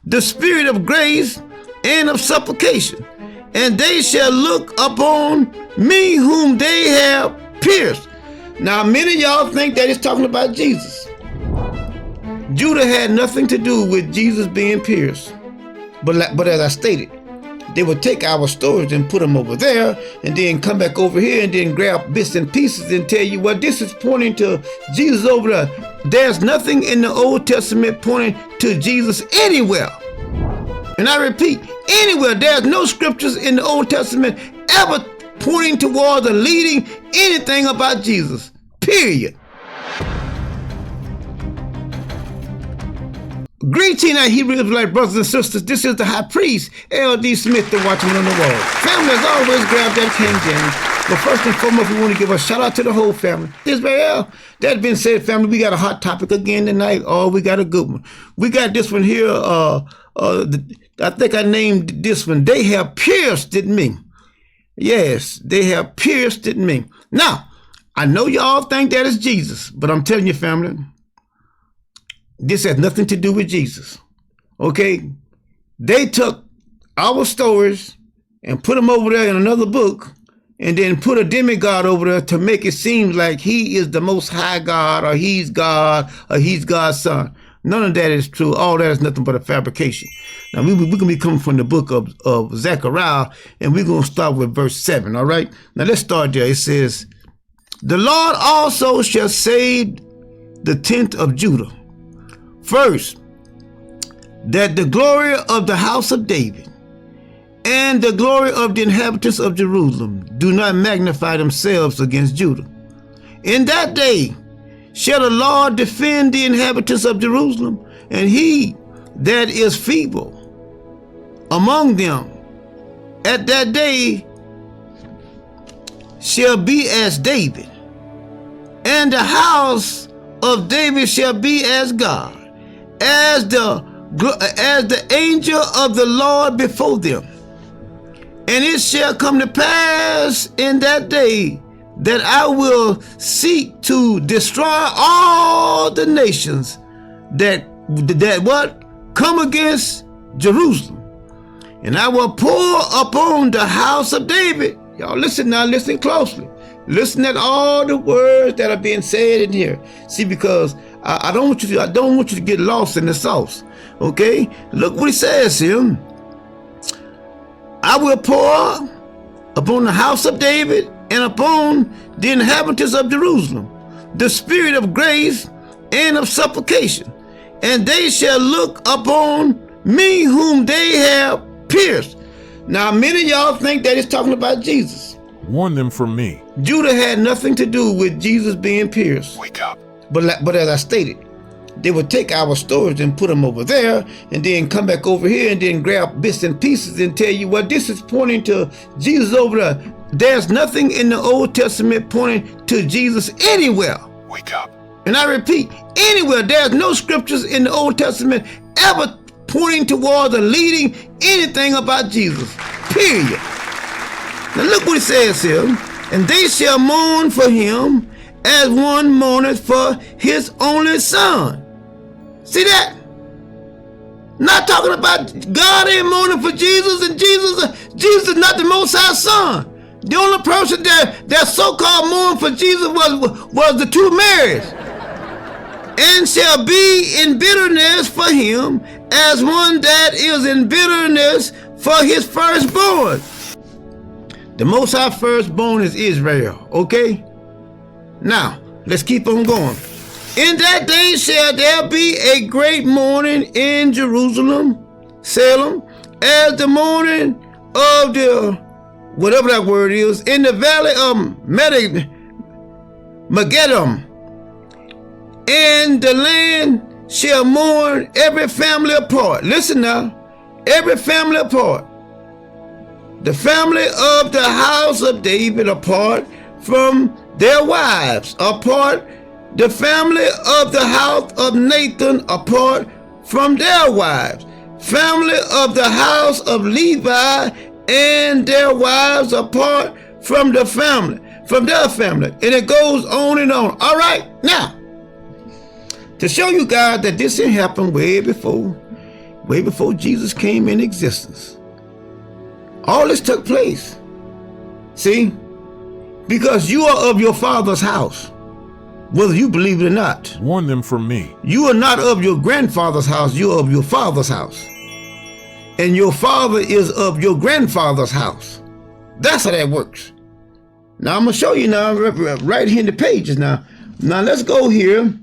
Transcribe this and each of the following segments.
the spirit of grace and of supplication. And they shall look upon me whom they have pierced. Now, many of y'all think that it's talking about Jesus. Judah had nothing to do with Jesus being pierced. But as I stated, they would take our stories and put them over there and then come back over here and then grab bits and pieces and tell you, well, this is pointing to Jesus over there. There's nothing in the Old Testament pointing to Jesus anywhere. And I repeat, anywhere. There's no scriptures in the Old Testament ever pointing towards or leading anything about Jesus. Period. Greeting our Hebrew Israelite brothers and sisters. This is the High Priest L.D. Smith, the watchman on the wall. Family, as always, grab that King James. But first and foremost, we want to give a shout out to the whole family. Israel. That being said, family, we got a hot topic again tonight. Oh, we got a good one. We got this one here. I think I named this one, They Have Pierced Me. Yes, they have pierced me. Now, I know y'all think that is Jesus, but I'm telling you, family, this has nothing to do with Jesus. Okay? They took our stories and put them over there in another book and then put a demigod over there to make it seem like he is the most high God or he's God's son. None of that is true. All that is nothing but a fabrication. Now, we're going to be coming from the book of Zechariah, and we're going to start with verse 7, all right? Now, let's start there. It says, the Lord also shall save the tent of Judah. First, that the glory of the house of David and the glory of the inhabitants of Jerusalem do not magnify themselves against Judah. In that day shall the Lord defend the inhabitants of Jerusalem, and he that is feeble among them at that day shall be as David, and the house of David shall be as God, as the angel of the Lord before them. And it shall come to pass in that day that I will seek to destroy all the nations that what come against Jerusalem. And I will pour upon the house of David. Y'all listen now, listen closely. Listen at all the words that are being said in here. See, because I don't want you to get lost in the sauce. Okay? Look what he says here. I will pour upon the house of David and upon the inhabitants of Jerusalem the spirit of grace and of supplication, and they shall look upon me whom they have pierced. Now, many of y'all think that it's talking about Jesus. Warn them from me. Judah had nothing to do with Jesus being pierced. Wake up. But as I stated, they would take our stories and put them over there and then come back over here and then grab bits and pieces and tell you, well, this is pointing to Jesus over there. There's nothing in the Old Testament pointing to Jesus anywhere. Wake up. And I repeat, anywhere. There's no scriptures in the Old Testament ever pointing towards or leading anything about Jesus. Period. Now look what it says here. And they shall mourn for him as one mourneth for his only son. See that? Not talking about God ain't mourning for Jesus, and Jesus is not the Most High Son. The only person that so-called mourned for Jesus was the two Marys. And shall be in bitterness for him as one that is in bitterness for his firstborn. The Most High firstborn is Israel, okay? Now, let's keep on going. In that day shall there be a great mourning in Jerusalem, Salem, as the mourning of the, whatever that word is, in the valley of Megiddo. And the land shall mourn every family apart. Listen now, every family apart. The family of the house of David apart from their wives, apart. The family of the house of Nathan apart from their wives. Family of the house of Levi and their wives apart from the family, from their family. And it goes on and on. All right, now, to show you guys that this didn't happen way before, way before Jesus came in existence. All this took place. See? Because you are of your father's house, whether you believe it or not. Warn them from me. You are not of your grandfather's house, you are of your father's house. And your father is of your grandfather's house. That's how that works. Now I'm going to show you now, right here in the pages now. Now let's go here,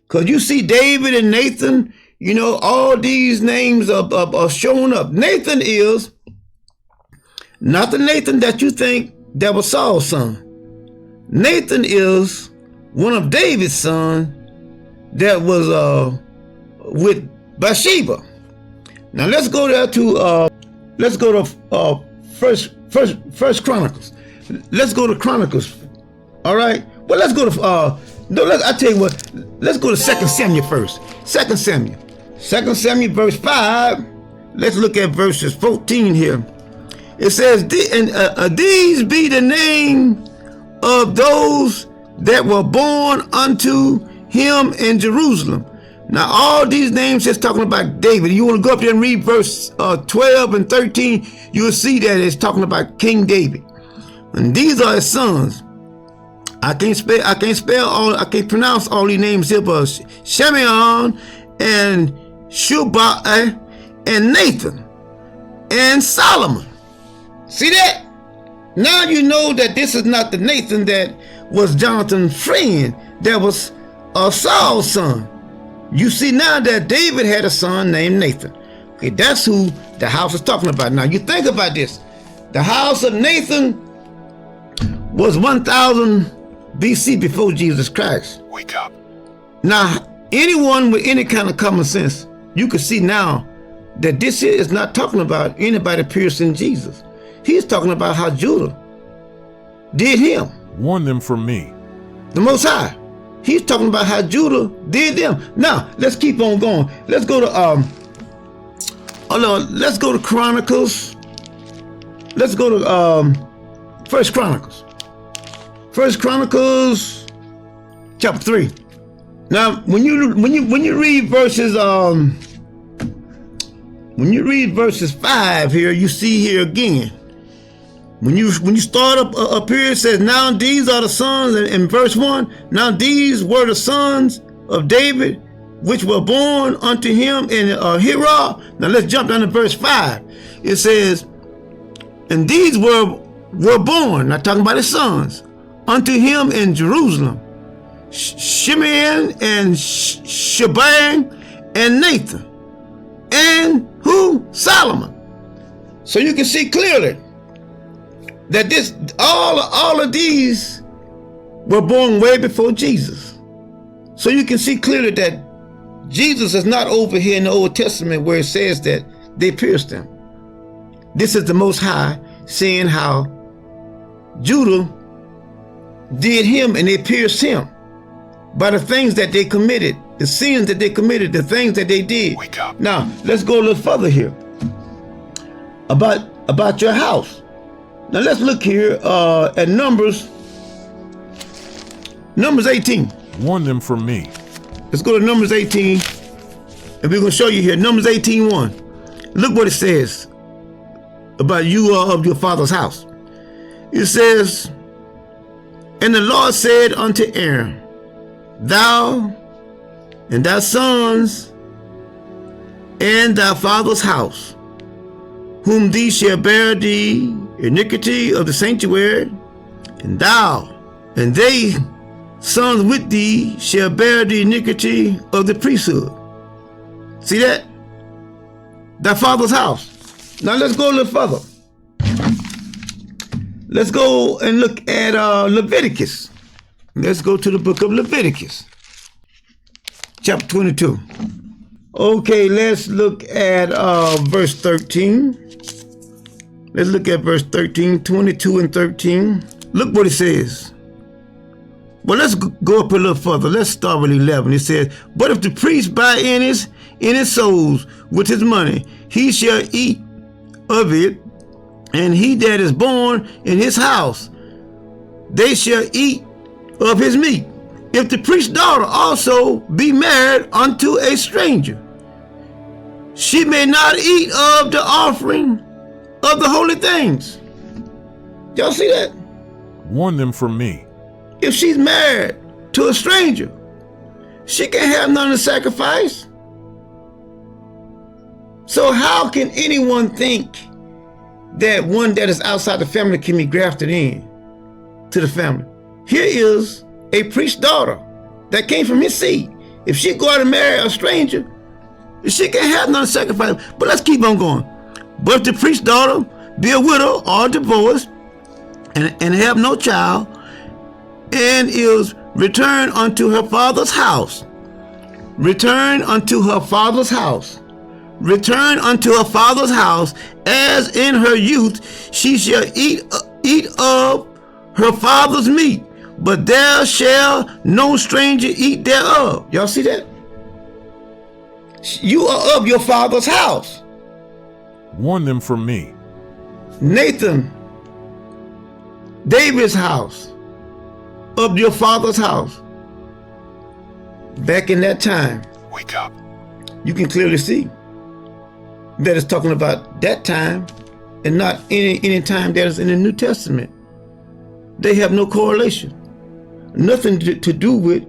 because you see David and Nathan, you know, all these names are showing up. Nathan is not the Nathan that you think that was Saul's son. Nathan is one of David's sons that was with Bathsheba. Now let's go there to First Chronicles. Let's go to Chronicles. All right. Well, let's go to I tell you what. Let's go to 2 Samuel first. 2 Samuel. 2 Samuel verse 5. Let's look at verses 14 here. It says, these be the name of those that were born unto him in Jerusalem. Now, all these names is talking about David. You want to go up there and read verse 12 and 13, you will see that it's talking about King David. And these are his sons. I can't pronounce all these names here, but Shimeon and Shubal and Nathan and Solomon. See that? Now you know that this is not the Nathan that was Jonathan's friend, that was Saul's son. You see now that David had a son named Nathan. Okay, that's who the house is talking about. Now you think about this. The house of Nathan was 1000 BC before Jesus Christ. Wake up. Now, anyone with any kind of common sense, you can see now that this here is not talking about anybody piercing Jesus. He's talking about how Judah did him. Warn them from me. The Most High. He's talking about how Judah did them. Now, let's keep on going. Let's go to let's go to Chronicles. Let's go to First Chronicles. First Chronicles chapter 3. Now, when you read verses 5 here, you see here again. When you start up here, it says, now these are the sons, in verse 1, now these were the sons of David, which were born unto him in Hirah. Now let's jump down to verse 5. It says, and these were born, not talking about his sons, unto him in Jerusalem, Shimeon and Shaban and Nathan, and who? Solomon. So you can see clearly that this all of these were born way before Jesus. So you can see clearly that Jesus is not over here in the Old Testament where it says that they pierced him. This is the Most High saying how Judah did him and they pierced him by the things that they committed, the sins that they committed, the things that they did. Wake up. Now, let's go a little further here about your house. Now let's look here at Numbers 18. Warn them from me. Let's go to Numbers 18, and we're going to show you here. Numbers 18:1. Look what it says about you of your father's house. It says, and the Lord said unto Aaron, thou and thy sons and thy father's house, whom these shall bear the iniquity of the sanctuary, and thou and they sons with thee shall bear the iniquity of the priesthood. See that? Thy father's house. Now let's go a little further. Let's go and look at Leviticus. Let's go to the book of Leviticus, chapter 22. Okay, let's look at verse 13. Let's look at verse 13, 22 and 13. Look what it says. Well, let's go up a little further. Let's start with 11. It says, but if the priest buy in his souls with his money, he shall eat of it, and he that is born in his house, they shall eat of his meat. If the priest's daughter also be married unto a stranger, she may not eat of the offering of the holy things. Y'all see that? Warn them from me. If she's married to a stranger, she can't have none of the sacrifice. So how can anyone think that one that is outside the family can be grafted in to the family? Here is a priest's daughter that came from his seed. If she go out and marry a stranger, she can't have none of the sacrifice. But let's keep on going. But if the priest's daughter be a widow or divorced and have no child, and is returned unto her father's house, return unto her father's house, return unto her father's house, as in her youth, she shall eat of her father's meat, but there shall no stranger eat thereof. Y'all see that? You are of your father's house. Warn them from me. Nathan, David's house, of your father's house. Back in that time, Wake up. you can clearly see that it's talking about that time and not any time that is in the New Testament. They have no correlation, nothing to do with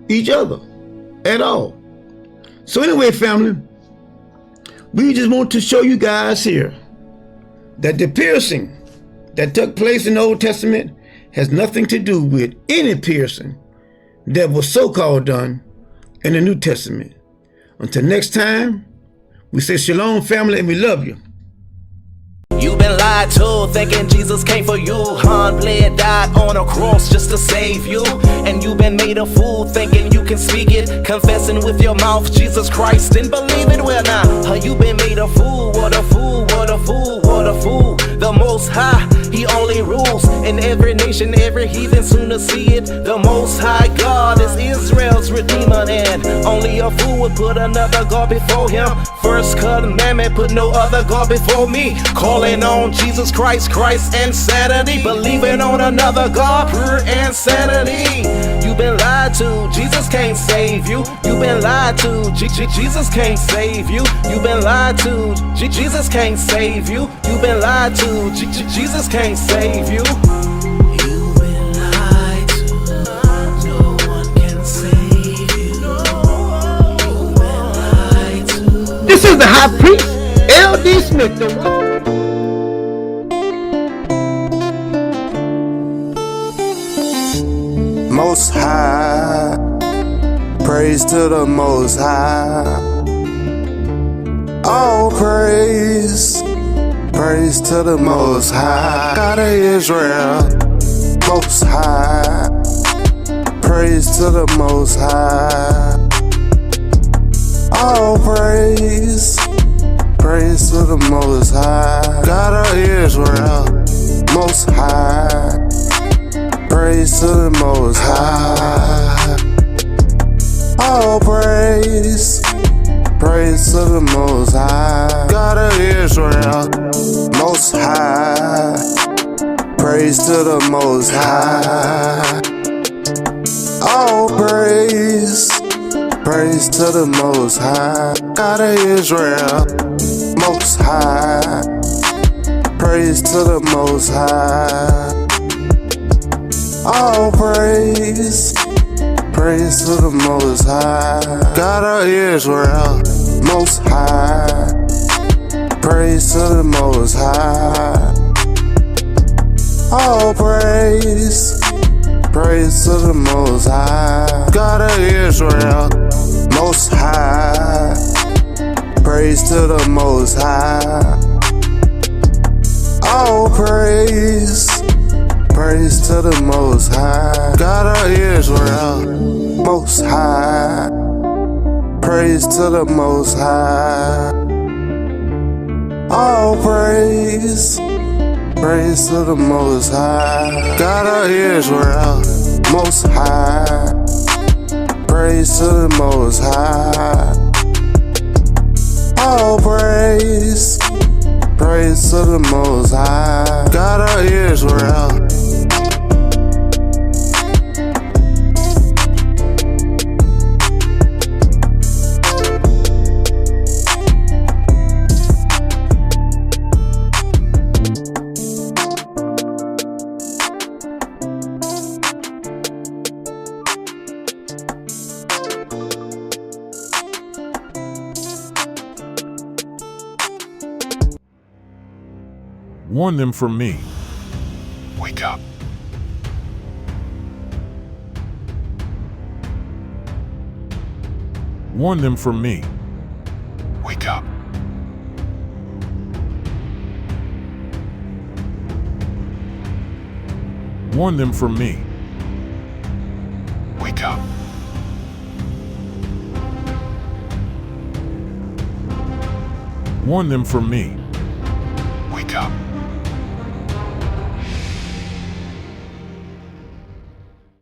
each other at all. So anyway, family, we just want to show you guys here that the piercing that took place in the Old Testament has nothing to do with any piercing that was so-called done in the New Testament. Until next time, we say shalom, family, and we love you. You've been lied to, thinking Jesus came for you. Han bled, died on a cross just to save you. And you've been made a fool, thinking you can speak it, confessing with your mouth Jesus Christ and believe it. Well now, you've been made a fool. What a fool, what a fool, what a fool. The Most High, He only rules in every nation, every heathen soon to see it. The Most High God is Israel's Redeemer, and only a fool would put another God before Him. First commandment, put no other God before me. Calling on Jesus Christ, Christ insanity. Believing on another God, pure insanity. You've been lied to, Jesus can't save you. You've been lied to, Jesus can't save you. You've been lied to, Jesus can't save you. You've been lied to, Jesus can't save you. You've been lied to, no one can save you. You've been lied to. This is the High Priest L.D. Smith, the one. Most High, praise to the Most High. All praise, praise to the Most High. God of Israel, Most High, praise to the Most High. All praise, praise to the Most High. God of Israel, Most High, praise to the Most High. All praise, praise to the Most High. God of Israel, Most High, praise to the Most High. All praise, praise to the Most High. God of Israel, Most High, praise to the Most High. All praise, praise to the Most High. God of Israel, Most High, praise to the Most High. All praise, praise to the Most High. God of Israel, Most High, praise to the Most High. All praise, praise to the Most High. God of Israel, Most High, praise to the Most High. All praise, praise to the Most High. God of Israel, Most High, praise to the Most High. All praise, praise to the Most High. God of Israel. Warn them from me. Wake up. Warn them from me. Wake up. Warn them from me. Wake up. Warn them from me.